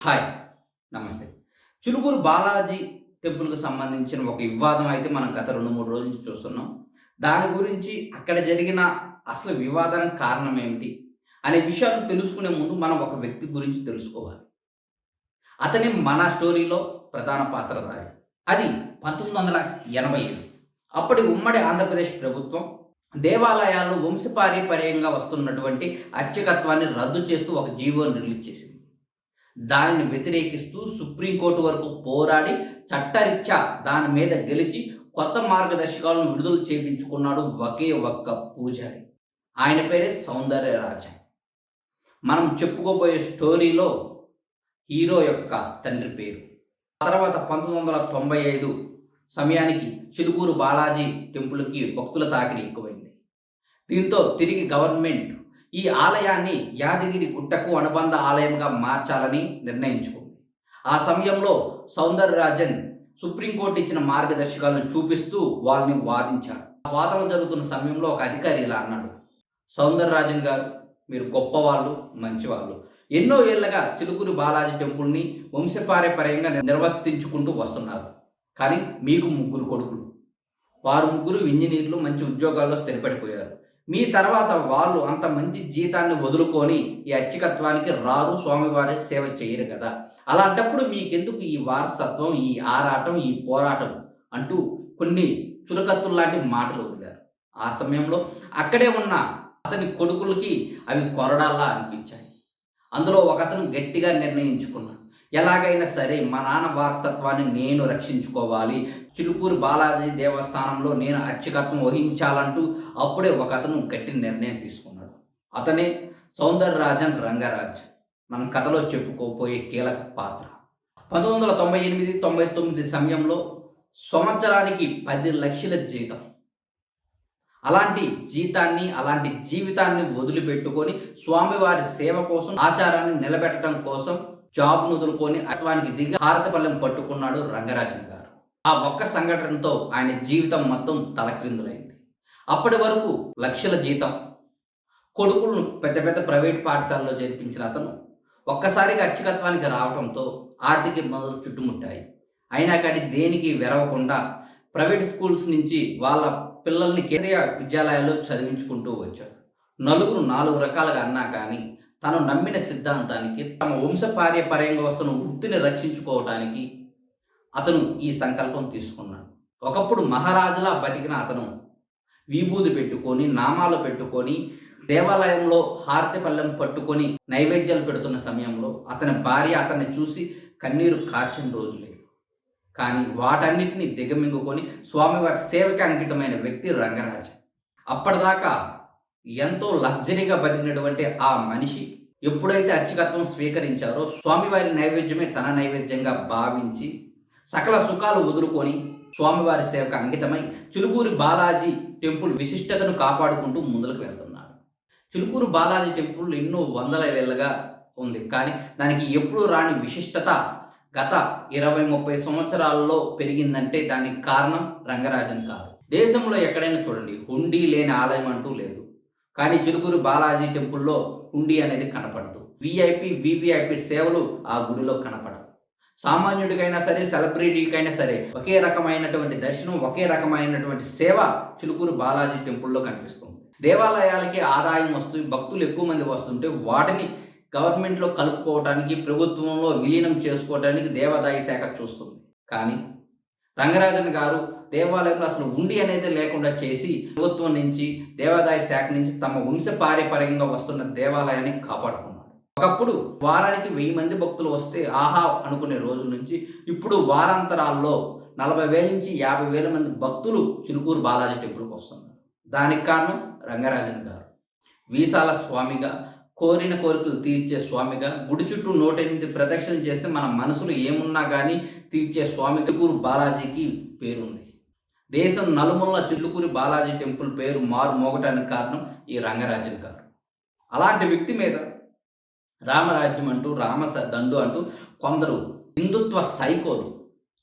Hi. నమస్తే. చిలుకూరు బాలాజీ టెంపుల్‌కి సంబంధించిన ఒక వివాదం అయితే మనం గత 2, 3 రోజుల నుంచి చూస్తున్నాం. దాని గురించి అక్కడ జరిగిన అసలు వివాదానికి కారణం ఏమిటి? అనే విషయాలు తెలుసుకునే ముందు మనం ఒక వ్యక్తి గురించి తెలుసుకోవాలి. అతనే మన స్టోరీలో ప్రధాన పాత్రధారి. అది 1987. అప్పటి ఉమ్మడి ఆంధ్రప్రదేశ్ ప్రభుత్వం దేవాలయాల్లో వంశపారంపర్యంగా వస్తున్నటువంటి అర్చకత్వాన్ని రద్దు చేస్తూ ఒక జీవోని రిలీజ్ చేసింది. దానిని వ్యతిరేకిస్తూ సుప్రీంకోర్టు వరకు పోరాడి చట్టరీత్యా దాని మీద గెలిచి కొత్త మార్గదర్శకాలను విడుదల చేపించుకున్నాడు ఒకే ఒక్క పూజారి. ఆయన పేరే సౌందర్యరాజన్. మనం చెప్పుకోబోయే స్టోరీలో హీరో యొక్క తండ్రి పేరు. ఆ తర్వాత 1995 సమయానికి చిలుకూరు బాలాజీ టెంపుల్‌కి భక్తుల తాకిడి ఎక్కువైంది. దీంతో తిరిగి గవర్నమెంట్ ఈ ఆలయాన్ని యాదగిరి గుట్టకు అనుబంధ ఆలయంగా మార్చాలని నిర్ణయించుకుంది. ఆ సమయంలో సౌందరరాజన్ సుప్రీంకోర్టు ఇచ్చిన మార్గదర్శకాలను చూపిస్తూ వాళ్ళని వాదించాడు. ఆ వాదన జరుగుతున్న సమయంలో ఒక అధికారి ఇలా అన్నాడు, సౌందరరాజన్ గారు, మీరు గొప్పవాళ్ళు, మంచివాళ్ళు. ఎన్నో ఏళ్లుగా చిలుకూరు బాలాజీ టెంపుల్ని వంశపారంపర్యంగా నిర్వర్తించుకుంటూ వస్తున్నారు. కానీ మీకు ముగ్గురు కొడుకులు. వారు ముగ్గురు ఇంజనీర్లు, మంచి ఉద్యోగాల్లో స్థిరపడిపోయారు. మీ తర్వాత వాళ్ళు అంత మంచి జీతాన్ని వదులుకొని ఈ అర్చకత్వానికి రారు, స్వామివారి సేవ చేయరు కదా! అలాంటప్పుడు మీకెందుకు ఈ వారసత్వం, ఈ ఆరాటం, ఈ పోరాటం అంటూ కొన్ని చురకత్తుల్లాంటి మాటలు వదిలారు. ఆ సమయంలో అక్కడే ఉన్న అతని కొడుకులకి అవి కొరడాల్లా అనిపించాయి. అందులో ఒకతను గట్టిగా నిర్ణయించుకున్నాడు. ఎలాగైనా సరే మా నాన్న వారసత్వాన్ని నేను రక్షించుకోవాలి. చిలుకూరు బాలాజీ దేవస్థానంలో నేను అర్చకత్వం వహించాలంటూ అప్పుడే ఒకతను గట్టి నిర్ణయం తీసుకున్నాడు. అతనే సౌందరరాజన్ రంగరాజ్. మనం కథలో చెప్పుకోబోయే కీలక పాత్ర. 1998, 99 సమయంలో సంవత్సరానికి 10 లక్షల జీతం. అలాంటి జీతాన్ని, అలాంటి జీవితాన్ని వదిలిపెట్టుకొని స్వామివారి సేవ కోసం, ఆచారాన్ని నిలబెట్టడం కోసం జాబ్‌ను వదులుకొని అత్వానికి దిగి హారతిపళ్ళెం పట్టుకున్నాడు రంగరాజన్ గారు. ఆ ఒక్క సంఘటనతో ఆయన జీవితం మొత్తం తలక్రిందులైంది. అప్పటి వరకు లక్షల జీతం, కొడుకులను పెద్ద పెద్ద ప్రైవేట్ పాఠశాలలో చేర్పించిన అతను ఒక్కసారిగా అర్చకత్వానికి రావడంతో ఆర్థిక ఇబ్బందులు చుట్టుముట్టాయి. అయినా కానీ దేనికి వెరవకుండా ప్రైవేట్ స్కూల్స్ నుంచి వాళ్ళ పిల్లల్ని కేంద్రీయ విద్యాలయాల్లో చదివించుకుంటూ వచ్చాడు. నలుగురు 4 రకాలుగా అన్నా కానీ తను నమ్మిన సిద్ధాంతానికి, తమ వంశపారంపర్యంగా వస్తున్న వృత్తిని రక్షించుకోవటానికి అతను ఈ సంకల్పం తీసుకున్నాడు. ఒకప్పుడు మహారాజులా బతికిన అతను విభూది పెట్టుకొని, నామాలు పెట్టుకొని, దేవాలయంలో హారతి పళ్ళెం పట్టుకొని నైవేద్యాలు పెడుతున్న సమయంలో అతని భార్య అతన్ని చూసి కన్నీరు కార్చిన రోజు లేదు. కానీ వాటన్నిటిని దిగమింగుకొని స్వామివారి సేవకి అంకితమైన వ్యక్తి రంగరాజన్. అప్పటిదాకా ఎంతో లగ్జరీగా బతికినటువంటి ఆ మనిషి ఎప్పుడైతే అర్చకత్వం స్వీకరించారో స్వామివారి నైవేద్యమే తన నైవేద్యంగా భావించి సకల సుఖాలు వదులుకొని స్వామివారి సేవకు అంకితమై చిలుకూరు బాలాజీ టెంపుల్ విశిష్టతను కాపాడుకుంటూ ముందుకు వెళ్తున్నాడు. చిలుకూరు బాలాజీ టెంపుల్ ఎన్నో వందల ఏళ్లుగా ఉంది. కానీ దానికి ఎప్పుడూ రాని విశిష్టత గత 20, 30 సంవత్సరాల్లో పెరిగిందంటే దానికి కారణం రంగరాజన్ గారు. దేశంలో ఎక్కడైనా చూడండి, హుండీ లేని ఆలయం అంటూ లేదు. కానీ చిలుకూరు బాలాజీ టెంపుల్‌లో హుండీ అనేది కనపడదు. వీవీఐపీ సేవలు ఆ గుడిలో కనపడవు. సామాన్యుడికైనా సరే, సెలబ్రిటీకైనా సరే ఒకే రకమైనటువంటి దర్శనం, ఒకే రకమైనటువంటి సేవ చిలుకూరు బాలాజీ టెంపుల్‌లో కనిపిస్తుంది. దేవాలయాలకి ఆదాయం వస్తుంది, భక్తులు ఎక్కువ మంది వస్తుంటే వాటిని గవర్నమెంట్‌లో కలుపుకోవటానికి, ప్రభుత్వంలో విలీనం చేసుకోవటానికి దేవాదాయ శాఖ చూస్తుంది. కానీ రంగరాజన్ గారు దేవాలయంలో అసలు ఉండి అనేది లేకుండా చేసి ప్రభుత్వం నుంచి, దేవాదాయ శాఖ నుంచి తమ వంశపారంపర్యంగా వస్తున్న దేవాలయాన్ని కాపాడుకున్నారు. ఒకప్పుడు వారానికి 1000 మంది భక్తులు వస్తే ఆహా అనుకునే రోజు నుంచి ఇప్పుడు వారాంతరాల్లో 40,000 నుంచి 50,000 మంది భక్తులు చిలుకూరు బాలాజీ టెంపుల్‌కి వస్తున్నారు. దానికి కారణం రంగరాజన్ గారు. వీసాల స్వామిగా, కోరిన కోరికలు తీర్చే స్వామిగా, గుడి చుట్టూ 108 ప్రదక్షిణలు చేస్తే మన మనసులో ఏమున్నా కానీ తీర్చే స్వామి చిలుకూరు బాలాజీకి పేరుంది. దేశం నలుమూలల చిలుకూరు బాలాజీ టెంపుల్ పేరు మారు మోగటానికి కారణం ఈ రంగరాజన్ గారు. అలాంటి వ్యక్తి మీద రామరాజ్యం అంటూ, దండు అంటూ కొందరు హిందుత్వ సైకోలు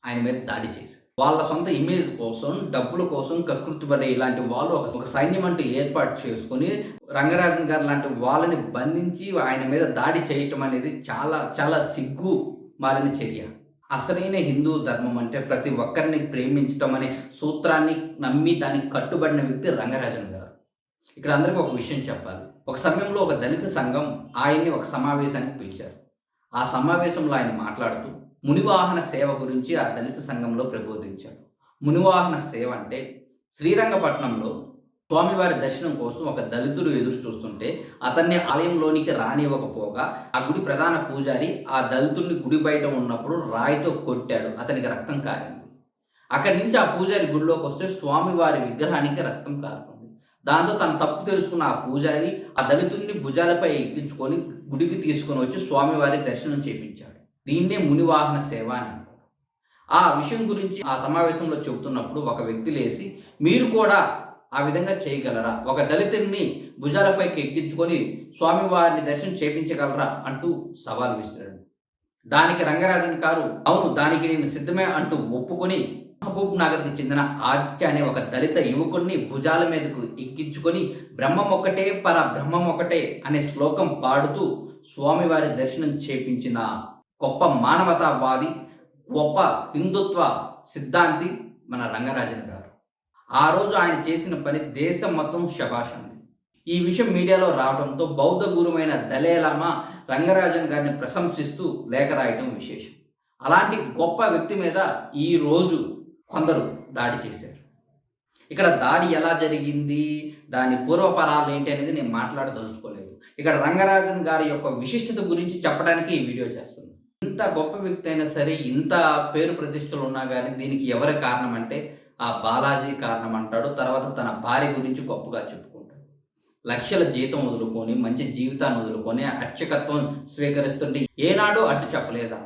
ఆయన మీద దాడి చేశారు. వాళ్ళ సొంత ఇమేజ్ కోసం, డబ్బుల కోసం కకృతిపడే ఇలాంటి వాళ్ళు ఒక సైన్యం అంటూ ఏర్పాటు చేసుకొని రంగరాజన్ గారు లాంటి వాళ్ళని బంధించి ఆయన మీద దాడి చేయటం అనేది చాలా చాలా సిగ్గు మాలిన చర్య. అసలైన హిందూ ధర్మం అంటే ప్రతి ఒక్కరిని ప్రేమించటం అనే సూత్రాన్ని నమ్మి దానికి కట్టుబడిన వ్యక్తి రంగరాజన్ గారు. ఇక్కడ అందరికీ ఒక విషయం చెప్పాలి. ఒక సమయంలో ఒక దళిత సంఘం ఆయన్ని ఒక సమావేశానికి పిలిచారు. ఆ సమావేశంలో ఆయన మాట్లాడుతూ మునివాహన సేవ గురించి ఆ దళిత సంఘంలో ప్రబోధించాడు. మునివాహన సేవ అంటే శ్రీరంగపట్నంలో స్వామివారి దర్శనం కోసం ఒక దళితుడు ఎదురు చూస్తుంటే అతన్ని ఆలయంలోనికి రానివ్వకపోగా ఆ గుడి ప్రధాన పూజారి ఆ దళితుడిని గుడి బయట ఉన్నప్పుడు రాయితో కొట్టాడు. అతనికి రక్తం కారింది. అక్కడి నుంచి ఆ పూజారి గుడిలోకి వస్తే స్వామివారి విగ్రహానికి రక్తం కారుతుంది. దాంతో తన తప్పు తెలుసుకున్న ఆ పూజారి ఆ దళితుడిని భుజాలపై ఎక్కించుకొని గుడికి తీసుకొని వచ్చి స్వామివారి దర్శనం చేపించాడు. దీన్నే మునివాహన సేవ అని అంటారు. ఆ విషయం గురించి ఆ సమావేశంలో చెబుతున్నప్పుడు ఒక వ్యక్తి లేచి, మీరు కూడా ఆ విధంగా చేయగలరా? ఒక దళితుడిని భుజాలపైకి ఎక్కించుకొని స్వామివారిని దర్శనం చేపించగలరా అంటూ సవాల్ విసిరాడు. దానికి రంగరాజన్ గారు అవును, దానికి నేను సిద్ధమే అంటూ ఒప్పుకొని మహబూబ్ నగర్కి చెందిన ఆదిత్య అనే ఒక దళిత యువకుడిని భుజాల మీదకు ఎక్కించుకొని బ్రహ్మం ఒకటే పర బ్రహ్మం ఒకటే అనే శ్లోకం పాడుతూ స్వామివారి దర్శనం చేపించిన గొప్ప మానవతావాది, గొప్ప హిందుత్వ సిద్ధాంతి మన రంగరాజన్ గారు. ఆ రోజు ఆయన చేసిన పని దేశం మొత్తం శభాష్ అంది. ఈ విషయం మీడియాలో రావడంతో బౌద్ధ గురువైన దలైలామా రంగరాజన్ గారిని ప్రశంసిస్తూ లేఖ రాయటం విశేషం. అలాంటి గొప్ప వ్యక్తి మీద ఈరోజు కొందరు దాడి చేశారు. ఇక్కడ దాడి ఎలా జరిగింది, దాని పూర్వపరాలు ఏంటి అనేది నేను మాట్లాడదలుచుకోలేదు. ఇక్కడ రంగరాజన్ గారి యొక్క విశిష్టత గురించి చెప్పడానికి ఈ వీడియో చేస్తున్నాను. ఇంత గొప్ప వ్యక్తి అయినా సరే, ఇంత పేరు ప్రతిష్టలు ఉన్నా కానీ దీనికి ఎవరి కారణం అంటే ఆ బాలాజీ కారణం అంటాడు. తర్వాత తన భార్య గురించి గొప్పగా చెప్పుకుంటాడు. లక్షల జీతం వదులుకొని, మంచి జీవితాన్ని వదులుకొని అర్చకత్వం స్వీకరిస్తుంటే ఏనాడు అడ్డు చెప్పలేదా?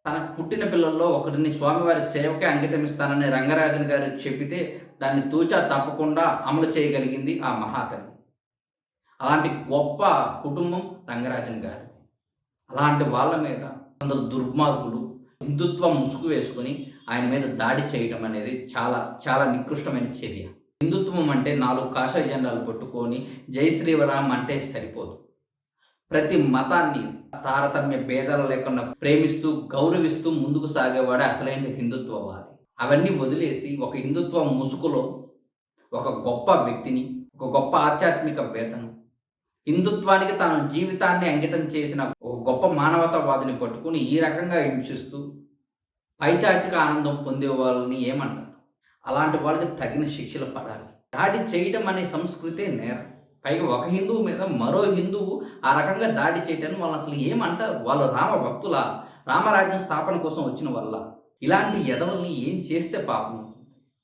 తనకు పుట్టిన పిల్లల్లో ఒకరిని స్వామివారి సేవకే అంకితం ఇస్తానని రంగరాజన్ గారు చెప్పితే దాన్ని తూచా తప్పకుండా అమలు చేయగలిగింది ఆ మహాతల్లి. అలాంటి గొప్ప కుటుంబం రంగరాజన్ గారి. అలాంటి వాళ్ళ మీద కొందరు దుర్మార్గులు హిందుత్వం ముసుగు వేసుకొని ఆయన మీద దాడి చేయడం అనేది చాలా చాలా నికృష్టమైన చర్య. హిందుత్వం అంటే 4 కాషాయ జెండాలు పట్టుకొని జై శ్రీరామ్ అంటే సరిపోదు. ప్రతి మతాన్ని తారతమ్య భేదాలు లేకుండా ప్రేమిస్తూ గౌరవిస్తూ ముందుకు సాగేవాడే అసలైన హిందుత్వవాది. అవన్నీ వదిలేసి ఒక హిందుత్వ ముసుగులో ఒక గొప్ప వ్యక్తిని, ఒక గొప్ప ఆధ్యాత్మికవేత్తను, హిందుత్వానికి తన జీవితాన్ని అంకితం చేసిన ఒక గొప్ప మానవతావాదిని పట్టుకుని ఈ రకంగా హింసిస్తూ పైచాచిక ఆనందం పొందే వాళ్ళని ఏమంటారు? అలాంటి వాళ్ళకి తగిన శిక్షలు పడాలి. దాడి చేయడం అనే సంస్కృతే నేరం. పైగా ఒక హిందువు మీద మరో హిందువు ఆ రకంగా దాడి చేయటాన్ని వాళ్ళు అసలు ఏమంటారు? వాళ్ళు రామ భక్తుల, రామరాజ్యం స్థాపన కోసం వచ్చిన వల్ల ఇలాంటి ఎదవల్ని ఏం చేస్తే పాపం?